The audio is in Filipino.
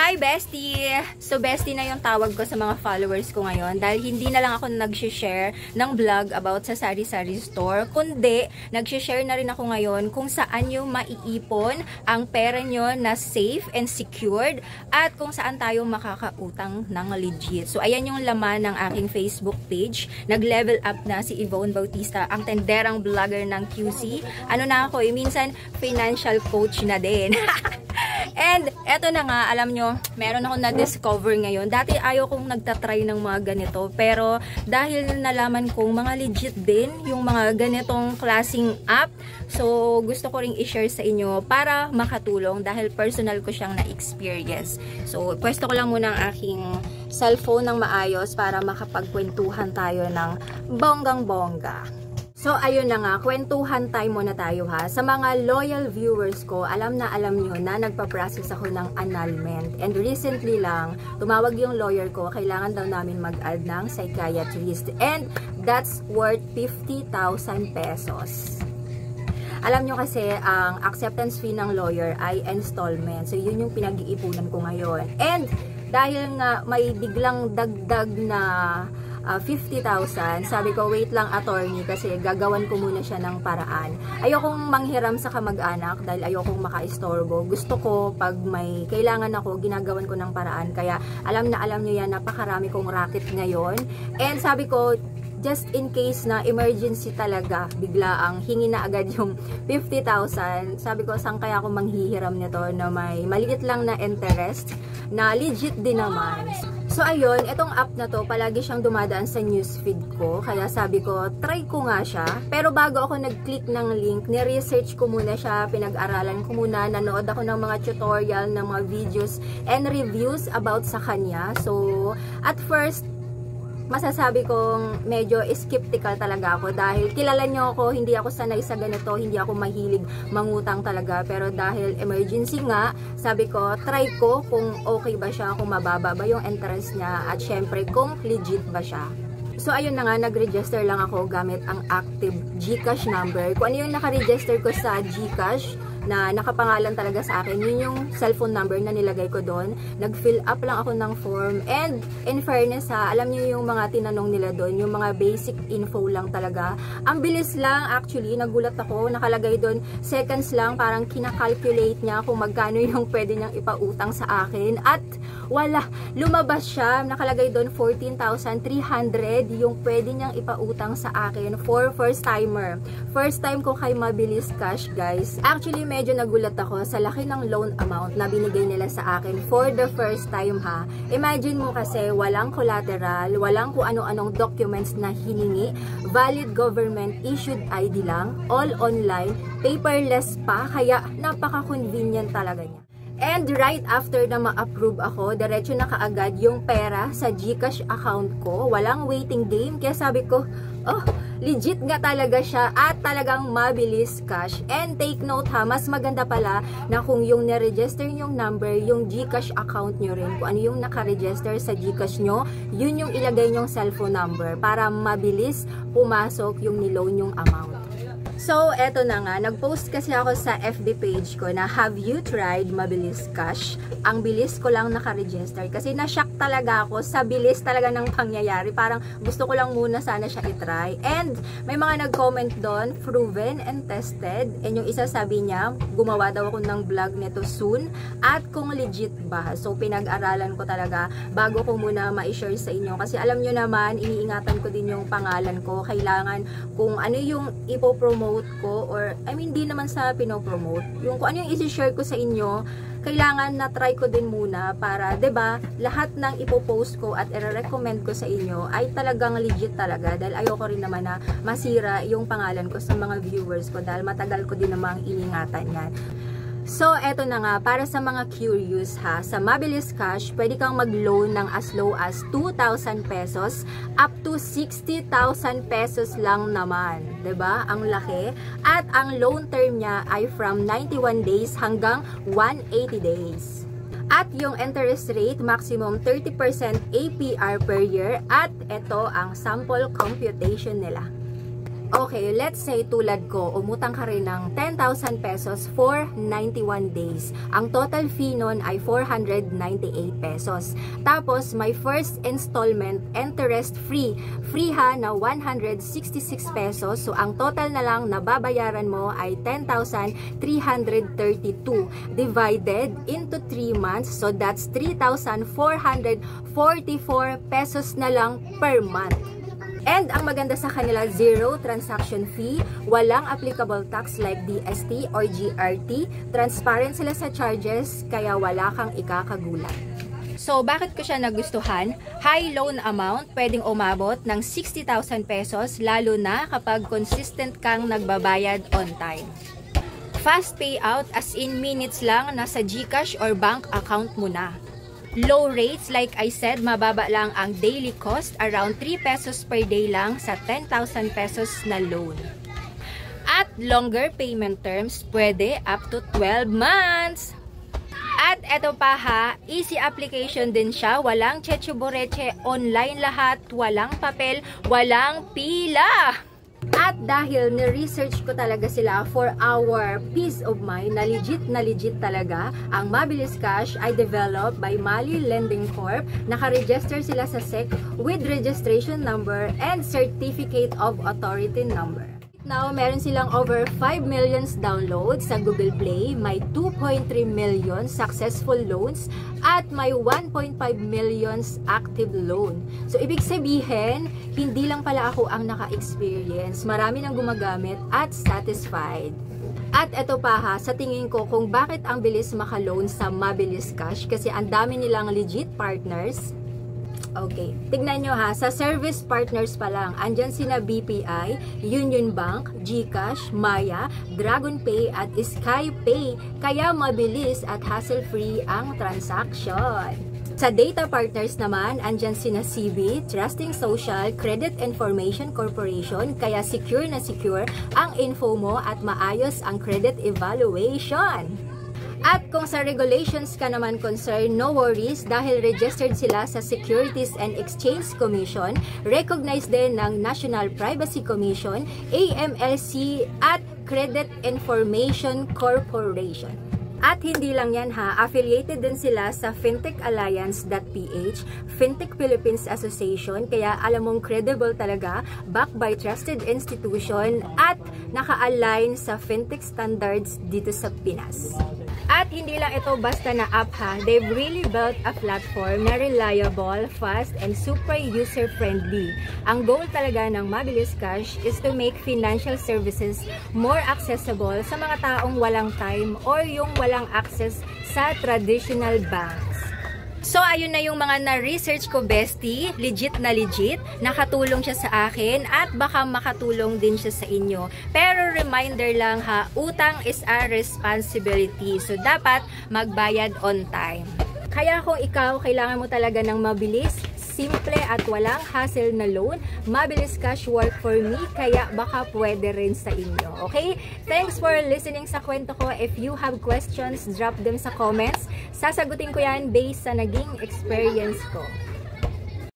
Hi, bestie! So, bestie na yung tawag ko sa mga followers ko ngayon dahil hindi na lang ako nag-share ng vlog about sa sari-sari store, kundi nag-share na rin ako ngayon kung saan yung maiipon ang pera nyo na safe and secured at kung saan tayo makakautang ng legit. So, ayan yung laman ng aking Facebook page. Nag-level up na si Yvonne Bautista, ang tenderang vlogger ng QC. Ano na ako, minsan financial coach na din. And eto na nga, alam nyo, meron ako na-discover ngayon. Dati ayaw kong nagtatry ng mga ganito. Pero dahil nalaman kong mga legit din yung mga ganitong klaseng app, so gusto ko ring i-share sa inyo para makatulong dahil personal ko siyang na-experience. So pwesto ko lang muna ang aking cellphone ng maayos para makapagkwentuhan tayo ng bonggang-bongga. So, ayun na nga, kwentuhan time muna tayo ha. Sa mga loyal viewers ko, alam nyo na nagpa-process ako ng annulment. And recently lang, tumawag yung lawyer ko, kailangan daw namin mag-add ng psychiatrist. And that's worth 50,000 pesos. Alam nyo kasi, ang acceptance fee ng lawyer ay installment. So, yun yung pinag-iipunan ko ngayon. And dahil nga may biglang dagdag na 50,000, sabi ko, wait lang attorney kasi gagawan ko muna siya ng paraan. Ayokong manghiram sa kamag-anak dahil ayokong makaistorbo. Gusto ko pag may kailangan ako, ginagawan ko ng paraan. Kaya alam nyo yan, napakarami kong racket ngayon. And sabi ko, just in case na emergency talaga, bigla ang hingi na agad yung 50,000. Sabi ko, saan kaya ako manghihiram nito na may maliit lang na interest na legit din naman. So ayun, itong app na to, palagi siyang dumadaan sa newsfeed ko. Kaya sabi ko, try ko nga siya. Pero bago ako nag-click ng link, ni-research ko muna siya, pinag-aralan ko muna, nanood ako ng mga tutorial, ng mga videos and reviews about sa kanya. So, at first, masasabi kong medyo skeptical talaga ako dahil kilala nyo ako, hindi ako sanay sa ganito, hindi ako mahilig mangutang talaga, pero dahil emergency nga, sabi ko, try ko kung okay ba siya, kung mababa ba yung interest niya, at syempre kung legit ba siya. So ayun na nga, nag-register lang ako gamit ang active GCash number. Kung ano yung naka-register ko sa GCash na nakapangalan talaga sa akin, yun yung cellphone number na nilagay ko doon. Nag-fill up lang ako ng form, and in fairness ha, alam niyo yung mga tinanong nila doon, yung mga basic info lang talaga. Ang bilis lang, actually, nagulat ako, nakalagay doon, seconds lang, parang kinakalculate niya kung magkano yung pwede niyang ipautang sa akin, at wala, lumabas siya, nakalagay doon 14,300 yung pwede niyang ipautang sa akin for first timer. First time ko kay Mabilis Cash, guys. Actually, medyo nagulat ako sa laki ng loan amount na binigay nila sa akin for the first time ha. Imagine mo kasi walang collateral, walang kung ano-anong documents na hiningi, valid government issued ID lang, all online, paperless pa, kaya napaka-convenient talaga niya. And right after na ma-approve ako, diretso na kaagad yung pera sa GCash account ko. Walang waiting game. Kaya sabi ko, oh, legit nga talaga siya at talagang Mabilis Cash. And take note ha, mas maganda pala na kung yung na-register yung number, yung GCash account nyo rin, kung ano yung naka-register sa GCash nyo, yun yung ilagay nyong cellphone number para mabilis pumasok yung niloan yung amount. So, eto na nga, nag-post kasi ako sa FB page ko na have you tried Mabilis Cash? Ang bilis ko lang naka-register kasi na-shock talaga ako sa bilis talaga ng pangyayari. Parang gusto ko lang muna sana siya itry. And may mga nag-comment doon, proven and tested. And yung isa sabi niya, gumawa daw ako ng vlog nito soon at kung legit ba. So, pinag-aralan ko talaga bago ko muna ma-share sa inyo. Kasi alam nyo naman, iniingatan ko din yung pangalan ko. Kailangan kung ano yung ipopromote ko, or I mean, di naman sa pinopromote, yung kung ano yung isi-share ko sa inyo, kailangan na try ko din muna para, 'di ba, lahat ng ipopost ko at i-recommend ko sa inyo ay talagang legit talaga, dahil ayoko rin naman na masira yung pangalan ko sa mga viewers ko dahil matagal ko din namang iningatan yan. So, eto na nga, para sa mga curious ha, sa Mabilis Cash, pwede kang mag-loan ng as low as 2,000 pesos up to 60,000 pesos lang naman. 'Di ba? Ang laki. At ang loan term niya ay from 91 days hanggang 180 days. At yung interest rate, maximum 30% APR per year. At ito ang sample computation nila. Okay, let's say tulad ko, umutang ka rin ng 10,000 pesos for 91 days. Ang total fee nun ay 498 pesos. Tapos, my first installment, interest free. Free ha na 166 pesos. So, ang total na lang na babayaran mo ay 10,332 divided into 3 months. So, that's 3,444 pesos na lang per month. And ang maganda sa kanila, zero transaction fee, walang applicable tax like DST or GRT, transparent sila sa charges, kaya wala kang ikakagulat. So, bakit ko siya nagustuhan? High loan amount, pwedeng umabot ng 60,000 pesos, lalo na kapag consistent kang nagbabayad on time. Fast payout, as in minutes lang, nasa GCash or bank account mo na. Low rates, like I said, mababa lang ang daily cost, around 3 pesos per day lang sa 10,000 pesos na loan. At longer payment terms, pwede up to 12 months. At eto pa ha, easy application din siya, walang cheche-boreche, online lahat, walang papel, walang pila. At dahil ni-research ko talaga sila for our peace of mind, na legit talaga, ang Mabilis Cash ay developed by Mali Lending Corp. Naka-register sila sa SEC with registration number and certificate of authority number. Now, meron silang over 5 million downloads sa Google Play, may 2.3 million successful loans, at may 1.5 million active loan. So, ibig sabihin, hindi lang pala ako ang naka-experience. Marami nang gumagamit at satisfied. At eto pa ha, sa tingin ko kung bakit ang bilis maka-loan sa Mabilis Cash, kasi ang dami nilang legit partners. Okay, tignan nyo ha, sa service partners pa lang, andyan sina BPI, Union Bank, GCash, Maya, DragonPay at SkyPay, kaya mabilis at hassle-free ang transaction. Sa data partners naman, andyan sina CB, Trusting Social, Credit Information Corporation, kaya secure na secure ang info mo at maayos ang credit evaluation. At kung sa regulations ka naman concerned, no worries dahil registered sila sa Securities and Exchange Commission, recognized din ng National Privacy Commission, AMLC at Credit Information Corporation. At hindi lang yan ha, affiliated din sila sa FinTechAlliance.ph, Fintech Philippines Association, kaya alam mong credible talaga, backed by trusted institution at naka-align sa fintech standards dito sa Pinas. At hindi lang ito basta na app ha, they've really built a platform na reliable, fast, and super user-friendly. Ang goal talaga ng Mabilis Cash is to make financial services more accessible sa mga taong walang time or yung walang access sa traditional banks. So, ayun na yung mga na-research ko, bestie. Legit na legit. Nakatulong siya sa akin at baka makatulong din siya sa inyo. Pero reminder lang ha, utang is a responsibility. So, dapat magbayad on time. Kaya kung ikaw, kailangan mo talaga ng mabilis, simple at walang hassle na loan, Mabilis Cash work for me, kaya baka pwede rin sa inyo. Okay? Thanks for listening sa kwento ko. If you have questions, drop them sa comments. Sasagutin ko yan based sa naging experience ko.